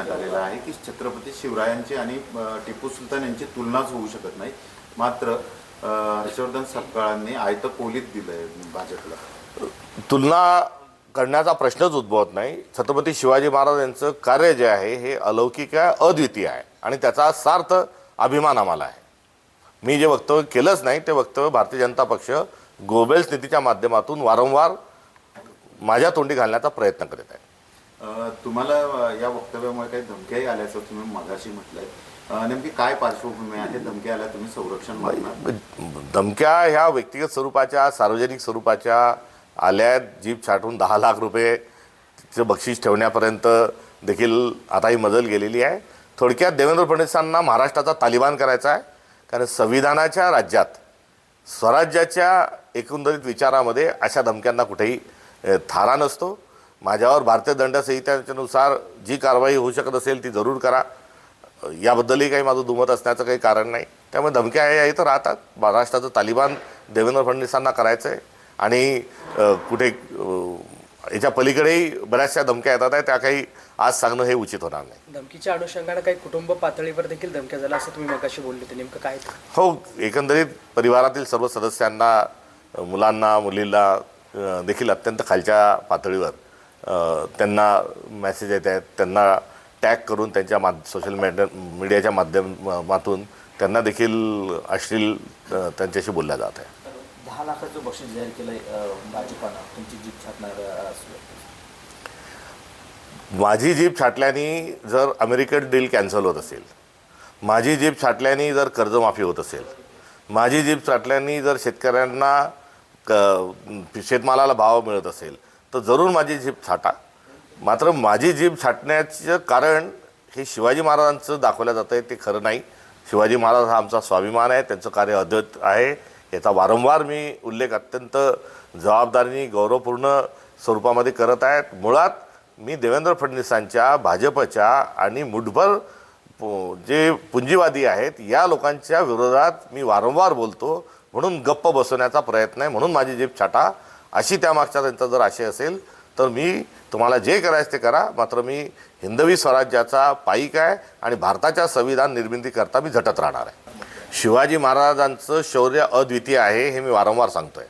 आलेला आहे की छत्रपती शिवरायांची आणि टिपू सुलतान यांची तुलनाच होऊ शकत नाही. मात्र हर्षवर्धन सपकाळांनी आयतं कोलीत दिलंय भाजपला. तुलना करण्याचा प्रश्नच उद्भवत नाही. छत्रपती शिवाजी महाराज यांचं कार्य जे आहे हे अलौकिक आहे, अद्वितीय आहे आणि त्याचा सार्थ अभिमान आम्हाला आहे. मी जे वक्तव्य केलंच नाही ते वक्तव्य भारतीय जनता पक्ष गोबेल्स नीतीच्या माध्यमातून वारंवार माझ्या तोंडी घालण्याचा प्रयत्न करीत आहे. तुम्हाला या वक्तव्यामुळे काही धमक्याही आल्याचं तुम्ही मगाशी म्हटलंय. नेमकी काय पार्श्वभूमी आहे? धमक्या आल्या, तुम्ही संरक्षण मागणार? धमक्या ह्या व्यक्तिगत स्वरूपाच्या, सार्वजनिक स्वरूपाच्या आल्या. जीप छाटून 10 लाख रुपयेचं बक्षीस ठेवण्यापर्यंत देखील आता ही मजल गेलेली आहे. थोडक्यात देवेंद्र फडणवीसांना महाराष्ट्राचा तालिबान करायचा आहे. कारण संविधानाच्या राज्यात स्वराज्याच्या एकंदरीत विचारामध्ये अशा धमक्यांना कुठेही थारा नसतो. माझ्यावर भारतीय दंडसंहितेनुसार जी कारवाई होऊ शकत असेल ती जरूर करा. याबद्दलही काही माझं दुमत असण्याचं काही कारण नाही. त्यामुळे धमक्या या इथं राहतात. महाराष्ट्राचं तालिबान देवेंद्र फडणवीसांना करायचं आहे आणि कुठे याच्या पलीकडेही बऱ्याचशा धमक्या येतात आहे. त्या काही आज सांगणं हे उचित होणार नाही. धमकीच्या अनुषंगाने काही कुटुंब पातळीवर देखील धमक्या झाल्या असं तुम्ही मगाशी बोलले, ते नेमकं काय? हो, एकंदरीत परिवारातील सर्व सदस्यांना, मुलांना, मुलींना देखील अत्यंत खालच्या पातळीवर त्यांना मेसेज येत आहेत. त्यांना टॅग करून त्यांच्या सोशल मीडियाच्या माध्यमातून त्यांना देखील अश्लील त्यांच्याशी बोलल्या जात आहे. 10 लाखाचं बक्षीस जाहीर केलंय भाजपानं तुमची जीप छाटणार. माझी जीप छाटल्याने जर अमेरिकेत डील कॅन्सल होत असेल, माझी जीप छाटल्याने जर कर्जमाफी होत असेल, माझी जीप छाटल्याने जर शेतकऱ्यांना शेतमालाला भाव मिळत असेल तर जरूर माझी जीप छाटा. मात्र माझी जीप छाटण्याचं कारण हे शिवाजी महाराजांचं दाखवलं जातं आहे ते खरं नाही. शिवाजी महाराज हा आमचा स्वाभिमान आहे. त्यांचं कार्य अद्भुत आहे. याचा वारंवार मी उल्लेख अत्यंत जबाबदारीने, गौरवपूर्ण स्वरूपामध्ये करत आहेत. मुळात मी देवेंद्र फडणवीसांच्या, भाजपच्या आणि मुठभर जे पुंजीवादी आहेत या लोकांच्या विरोधात मी वारंवार बोलतो. म्हणून गप्प बसवण्याचा प्रयत्न आहे. म्हणून माझी जीप छाटा अशी त्यामागचा त्यांचा जर आशय असेल तर मी तुम्हाला जे करायचं ते करा. मात्र मी हिंदवी स्वराज्याचा पाईक आहे आणि भारताच्या संविधान निर्मितीकरता मी झटत राहणार आहे. शिवाजी महाराजांचं शौर्य अद्वितीय आहे हे मी वारंवार सांगतो आहे.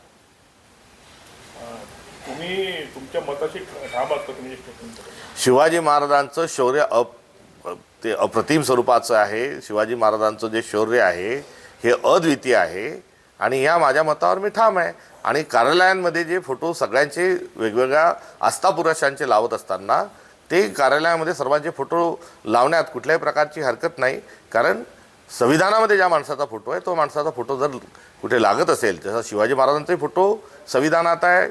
तुम्ही तुमच्या मताशी ठाम आहात का? तुम्ही शिवाजी महाराजांचं शौर्य ते अप्रतिम स्वरूपाचं आहे. शिवाजी महाराजांचं जे शौर्य आहे हे अद्वितीय आहे आणि ह्या माझ्या मतावर मी ठाम आहे. आणि कार्यालयांमध्ये जे फोटो सगळ्यांचे वेगवेगळ्या आस्थापुरुषांचे लावत असताना ते कार्यालयामध्ये सर्वांचे फोटो लावण्यात कुठल्याही प्रकारची हरकत नाही. कारण संविधानामध्ये ज्या माणसाचा फोटो आहे तो माणसाचा फोटो जर कुठे लागत असेल, जसा शिवाजी महाराजांचाही फोटो संविधानात आहे,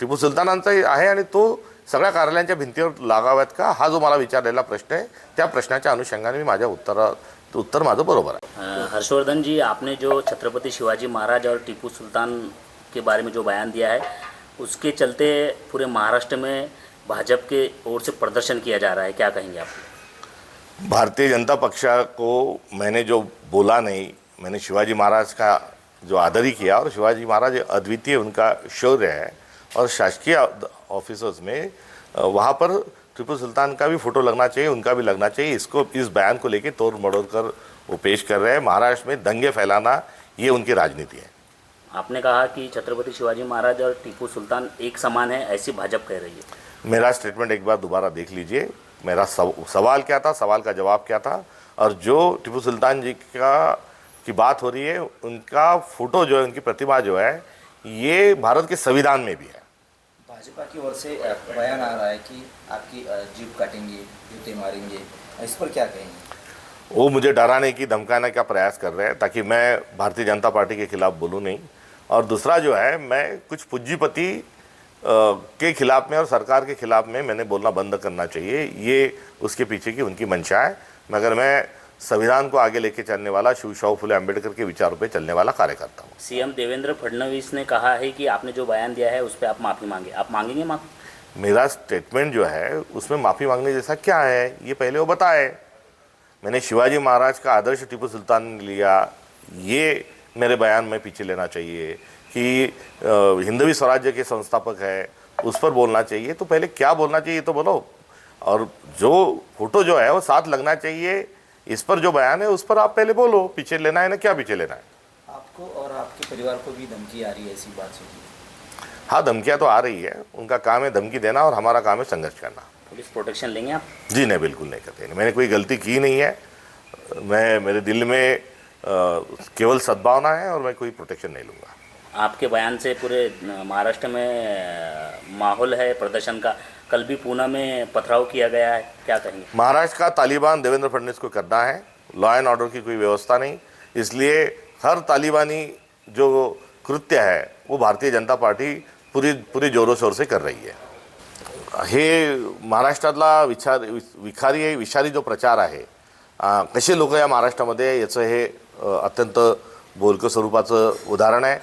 टिपू सुलतानांचाही आहे आणि तो सगळ्या कार्यालयांच्या भिंतीवर लागाव्यात का, हा जो मला विचारलेला प्रश्न आहे त्या प्रश्नाच्या अनुषंगाने मी माझ्या उत्तर माझं बरोबर आहे. हर्षवर्धन जी, आपने जो छत्रपति शिवाजी महाराज और टीपू सुल्तान के बारे में जो बयान दिया है उसके चलते पूरे महाराष्ट्र में भाजपा के ओर से प्रदर्शन किया जा रहा है, क्या कहेंगे आप? भारतीय जनता पक्षा को मैंने जो बोला नहीं, मैंने शिवाजी महाराज का जो आदर ही किया और शिवाजी महाराज अद्वितीय उनका शौर्य है और शासकीय ऑफिसर्स में वहाँ पर टीपू सुल्तान का भी फ़ोटो लगना चाहिए, उनका भी लगना चाहिए. इस बयान को लेके तोड़ मड़ोड़ कर वो पेश कर रहे हैं. महाराष्ट्र में दंगे फैलाना ये उनकी राजनीति है. आपने कहा कि छत्रपति शिवाजी महाराज और टीपू सुल्तान एक समान है, ऐसी भाजपा कह रही है. मेरा स्टेटमेंट एक बार दोबारा देख लीजिए. मेरा सवाल क्या था, सवाल का जवाब क्या था, और जो टीपू सुल्तान जी की बात हो रही है उनका फ़ोटो जो है, उनकी प्रतिमा जो है, ये भारत के संविधान में भी है. भाजपा की ओर से बयान आ रहा है कि आपकी जीप काटेंगे, जूते मारेंगे, इस पर क्या कहेंगे? वो मुझे डराने की, धमकाने का प्रयास कर रहे हैं ताकि मैं भारतीय जनता पार्टी के खिलाफ बोलूं नहीं. और दूसरा जो है, मैं कुछ पूंजीपति के खिलाफ में और सरकार के खिलाफ में मैंने बोलना बंद करना चाहिए. ये उसके पीछे की उनकी मंशा है. मगर मैं संविधान को आगे लेके चलने वाला, शिव फुले अम्बेडकर के विचारों पे चलने वाला कार्यकर्ता हूँ. सीएम देवेंद्र फडणवीस ने कहा है कि आपने जो बयान दिया है उस पर आप माफ़ी मांगे, आप मांगेंगे माफ़ी? मेरा स्टेटमेंट जो है उसमें माफ़ी मांगने जैसा क्या है ये पहले वो बताए. मैंने शिवाजी महाराज का आदर्श टीपू सुल्तान ने लिया, ये मेरे बयान में पीछे लेना चाहिए. कि हिंदवी स्वराज्य के संस्थापक है उस पर बोलना चाहिए, तो पहले क्या बोलना चाहिए तो बोलो. और जो फोटो जो है वो साथ लगना चाहिए। इस पर जो बयान है उस पर आप पहले बोलो, पीछे लेना है ना, क्या पीछे लेना है। आपको और आपके परिवार को भी धमकी आ रही है ऐसी बात से? हाँ, धमकियाँ तो आ रही है, उनका काम है धमकी देना और हमारा काम है संघर्ष करना। पुलिस प्रोटेक्शन लेंगे आप? जी नहीं, बिल्कुल नहीं करते। मैंने कोई गलती की नहीं है, मेरे दिल में केवल सद्भावना है और मैं कोई प्रोटेक्शन नहीं लूँगा। आपके बयान से पूरे महाराष्ट्र में माहौल है प्रदर्शन का। कल भी पूना में पथराव किया गया है, क्या कहेंगे? महाराष्ट्र का तालिबान देवेंद्र फडणवीस को करना है, लॉ एंड ऑर्डर की कोई व्यवस्था नहीं, इसलिए हर तालिबानी जो कृत्य है वो भारतीय जनता पार्टी पुरी जोरों शोर से कर रही है। हे महाराष्ट्रातला विषारी जो प्रचार आहे, कसे लोक या महाराष्ट्रामध्ये, याचं हे अत्यंत बोलकं स्वरूपाचं उदाहरण आहे।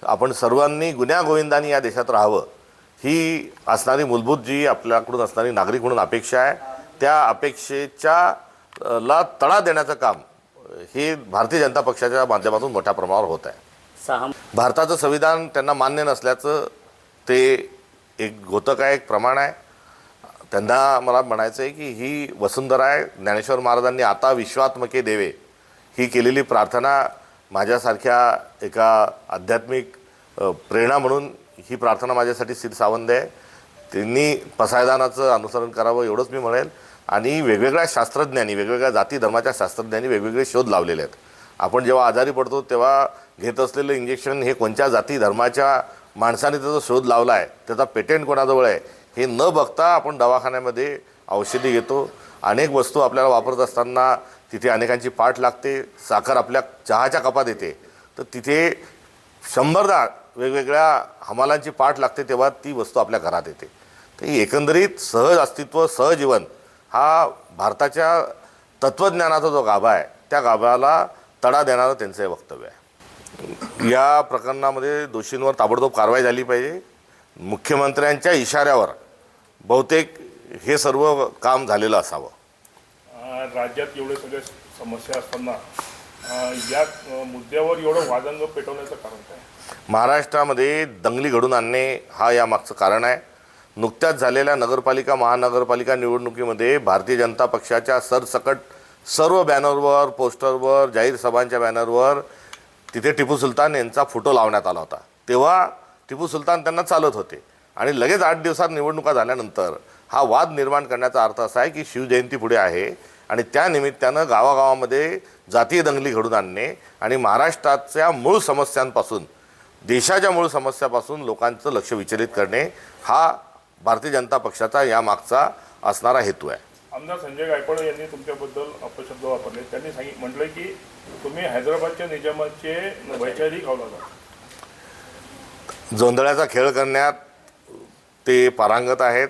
आपण सर्वांनी गुण्यागोविंदाने या देशात राहावं ही असणारी मूलभूत जी आपल्याकडून असणारी नागरिक म्हणून अपेक्षा आहे, त्या अपेक्षेच्या ला तडा देण्याचं काम हे भारतीय जनता पक्षाच्या माध्यमातून मोठ्या प्रमाणावर होत आहे। भारताचं संविधान त्यांना मान्य नसल्याचं ते एक घोतक आहे, एक प्रमाण आहे। त्यांना मला म्हणायचं आहे की ही वसुंधरा आहे, ज्ञानेश्वर महाराजांनी आता विश्वात्मके देवे ही केलेली प्रार्थना माझ्यासारख्या एका आध्यात्मिक प्रेरणा म्हणून ही प्रार्थना माझ्यासाठी शिरसावंद आहे। त्यांनी पसायदानाचं अनुसरण करावं एवढंच मी म्हणेल। आणि वेगवेगळ्या शास्त्रज्ञांनी, वेगवेगळ्या जाती धर्माच्या शास्त्रज्ञांनी वेगवेगळे शोध लावलेले आहेत। आपण जेव्हा आजारी पडतो तेव्हा घेत असलेलं इंजेक्शन हे कोणत्या जाती धर्माच्या माणसाने त्याचा शोध लावला आहे, त्याचा पेटेंट कोणाजवळ आहे हे न बघता आपण दवाखान्यामध्ये औषधी घेतो। अनेक वस्तू आपल्याला वापरत असताना तिथे अनेकांची पाठ लागते। साखर आपल्या चहाच्या कपात येते तर तिथे 100दा वेगवेगळ्या हमालांची पाठ लागते, तेव्हा ती वस्तू आपल्या घरात येते। तर एकंदरीत सहज अस्तित्व, सहजीवन हा भारताच्या तत्त्वज्ञानाचा जो गाभा आहे त्या गाभ्याला तडा देणारं त्यांचं हे वक्तव्य आहे। या प्रकरणामध्ये दोषींवर ताबडतोब कारवाई झाली पाहिजे। मुख्यमंत्र्यांच्या इशाऱ्यावर बहुतेक हे सर्व काम झालेलं असावं। राज्यात एवढे सगळे समस्या असताना या मुद्द्यावर एवढं वादंग पेटवण्याचं कारण काय? महाराष्ट्रामध्ये दंगली घडून आणणे हा यामागचं कारण आहे। नुकत्याच झालेल्या नगरपालिका महानगरपालिका निवडणुकीमध्ये भारतीय जनता पक्षाच्या सरसकट सर्व बॅनरवर, पोस्टरवर, जाहीर सभांच्या बॅनरवर तिथे टिपू सुलतान यांचा फोटो लावण्यात आला होता। तेव्हा टिपू सुलतान त्यांना चालत होते आणि लगेच 8 दिवसात निवडणुका झाल्यानंतर हा वाद निर्माण करण्याचा अर्थ असा आहे की शिवजयंती पुढे आहे आणि त्या निमित्तानं गावागावामध्ये जातीय दंगली घडून आणणे आणि महाराष्ट्राच्या मूळ समस्यांपासून, देशाच्या मूळ समस्यापासून लोकांचं लक्ष विचलित करणे हा भारतीय जनता पक्षाचा यामागचा असणारा हेतू आहे। आमदार संजय गायकवाड यांनी तुमच्याबद्दल अपशब्द वापरले। त्यांनी म्हटलं की तुम्ही हैदराबादच्या निजामाचे वैचारिक औलाद आहात। जोंधळ्याचा खेळ करण्यात ते पारंगत आहेत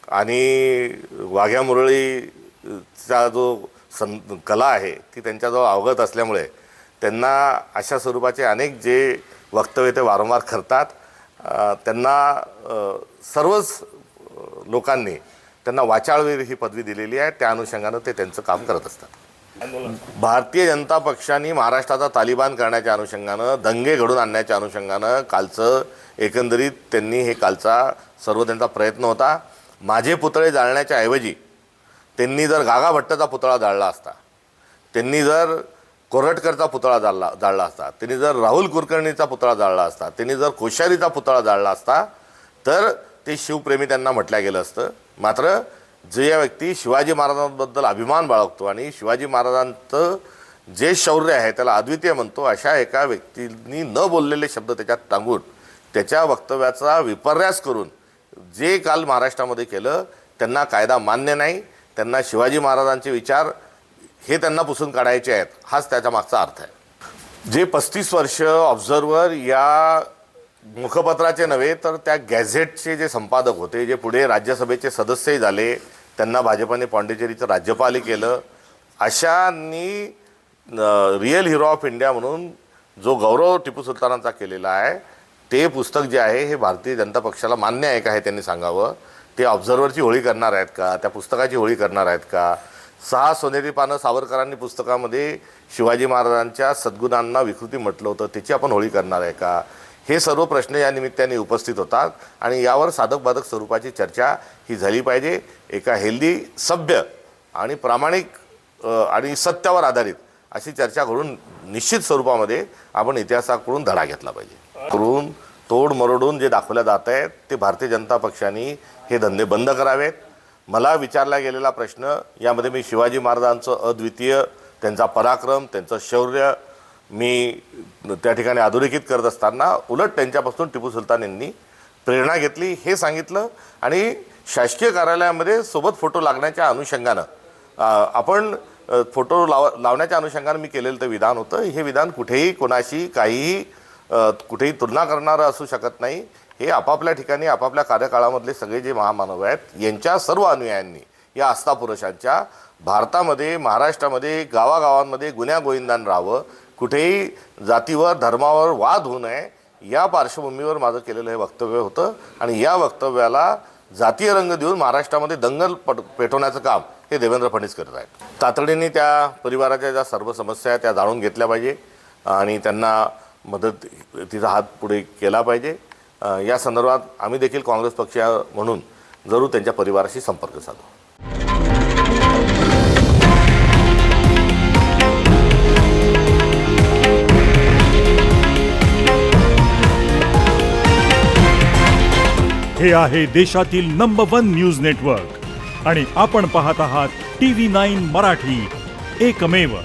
आणि वाघ्या मुरळीचा जो कला आहे ती त्यांच्याजवळ अवगत असल्यामुळे त्यांना अशा स्वरूपाचे अनेक जे वक्तव्य ते वारंवार करतात। त्यांना सर्वच लोकांनी त्यांना वाचाळवीर ही पदवी दिलेली आहे, त्या अनुषंगानं ते त्यांचं काम करत असतात। भारतीय जनता पक्षाने महाराष्ट्राचा तालिबान करण्याच्या अनुषंगानं, दंगे घडून आणण्याच्या अनुषंगानं कालचं एकंदरीत त्यांनी हे कालचा सर्व त्यांचा प्रयत्न होता। माझे पुतळे जाळण्याच्या ऐवजी त्यांनी जर गागा भट्टचा पुतळा जाळला असता, त्यांनी जर कोरटकरचा पुतळा जाळला असता, त्यांनी जर राहुल कुलकर्णीचा पुतळा जाळला असता, त्यांनी जर कोश्यारीचा पुतळा जाळला असता तर ते शिवप्रेमी त्यांना म्हटलं गेलं असतं। मात्र जे व्यक्ती शिवाजी महाराजांबद्दल अभिमान बाळगतो आणि शिवाजी महाराजांचं जे शौर्य आहे त्याला अद्वितीय म्हणतो, अशा एका व्यक्तींनी न बोललेले शब्द त्याच्यात टांगून त्याच्या वक्तव्याचा विपर्यास करून जे काल महाराष्ट्रामध्ये केलं त्यांना कायदा मान्य नाही। त्यांना शिवाजी महाराजांचे विचार हे त्यांना पुसून काढायचे आहेत, हाच त्याच्या मागचा अर्थ आहे। जे 35 वर्ष ऑब्झर्वर या मुखपत्राचे नव्हे तर त्या गॅझेटचे जे संपादक होते, जे पुढे राज्यसभेचे सदस्यही झाले, त्यांना भाजपने पॉंडिचेरीचं राज्यपालही केलं, अशांनी रिअल हिरो ऑफ इंडिया म्हणून जो गौरव टिपू सुलतानांचा केलेला आहे ते पुस्तक जे आहे हे भारतीय जनता पक्षाला मान्य आहे का हे त्यांनी सांगावं। ते ऑब्झर्वरची होळी करणार आहेत का, त्या पुस्तकाची होळी करणार आहेत का? 6 सोनेरी पानं सावरकरांनी पुस्तकामध्ये शिवाजी महाराजांच्या सद्गुणांना विकृती म्हटलं होतं, त्याची आपण होळी करणार आहे का? हे सर्व प्रश्न या निमित्ताने उपस्थित होतात आणि यावर साधक-बाधक स्वरूपाची चर्चा ही झाली पाहिजे. एका हेल्दी, सभ्य आणि प्रामाणिक आणि सत्यावर आधारित अशी चर्चा करून निश्चित स्वरूपामध्ये आपण इतिहासाकडून धडा घेतला पाहिजे. करून तोड मरोडून जे दाखवल्या जात आहेत ते भारतीय जनता पक्षाने हे धंदे बंद करावेत. मला विचारला गेलेला प्रश्न यामध्ये मी शिवाजी महाराजांचं अद्वितीय, त्यांचा पराक्रम, त्यांचं शौर्य मी त्या ठिकाणी अधोरेखित करत असताना उलट त्यांच्यापासून टिपू सुलतान यांनी प्रेरणा घेतली हे सांगितलं. आणि शासकीय कार्यालयामध्ये सोबत फोटो लागण्याच्या अनुषंगानं आपण फोटो लावण्याच्या अनुषंगानं मी केलेलं ते विधान होतं. हे विधान कुठेही कोणाशी काहीही कुठेही तुलना करणारं असू शकत नाही. हे आपापल्या ठिकाणी आपापल्या कार्यकाळामधले सगळे जे महामानव आहेत यांच्या सर्व अनुयायांनी, या आस्था पुरुषांच्या भारतामध्ये, महाराष्ट्रामध्ये, गावागावांमध्ये गुण्यागोविंदान राहावं, कुठेही जातीवर धर्मावर वाद होऊ नये या पार्श्वभूमीवर माझं केलेलं हे वक्तव्य होतं. आणि या वक्तव्याला जातीय रंग देऊन महाराष्ट्रामध्ये दंगल पेटवण्याचं काम हे देवेंद्र फडणवीस करत आहेत. तातडीने त्या परिवाराच्या ज्या सर्व समस्या आहेत त्या जाणून घेतल्या पाहिजे आणि त्यांना मदत तिचा हात पुढे केला पाहिजे. या संदर्भात आम्ही देखील काँग्रेस पक्ष म्हणून जरूर त्यांच्या परिवाराशी संपर्क साधू. हे आहे देशातील नंबर 1 न्यूज नेटवर्क आणि आपण पाहत आहात TV9 मराठी, एकमेव.